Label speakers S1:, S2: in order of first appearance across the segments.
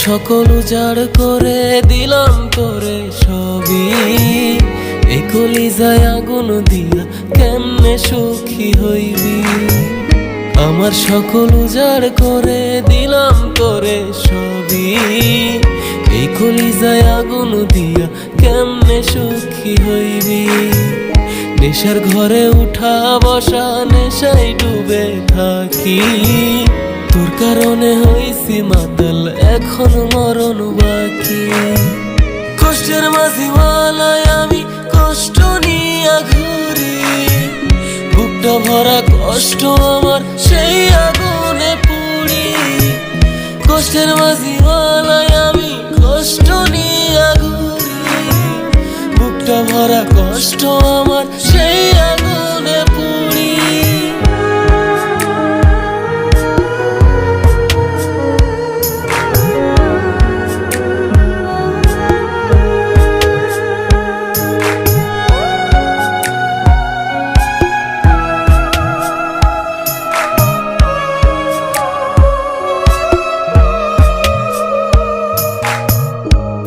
S1: সকল উজাড় করে দিলাম তোরে সবই, এই কলিজায় আগুন দিয়া কেমনে সুখী হইবি। আমার সকল উজাড় করে দিলাম তোরে সবই, এই কলিজায় আগুন দিয়া কেমনে সুখী হইবি। নেশার ঘরে উঠা বসা নেশায় ডুবে থাকি, তোর কারণে হইছি মাতাল এখন মরণ বাকি। কষ্টের মাঝিওয়ালায় আমি কষ্ট নিয়া ঘুরি, বুকটা ভরা কষ্ট আমার সেই আগুনে পুড়ি। কষ্টের মাঝিওয়ালায় আমি কষ্ট নিয়া ঘুরি, বুকটা ভরা কষ্ট আমার সেই আগুনে পুড়ি।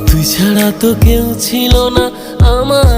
S1: তুই ছাড়া তো কেউ ছিল না আমার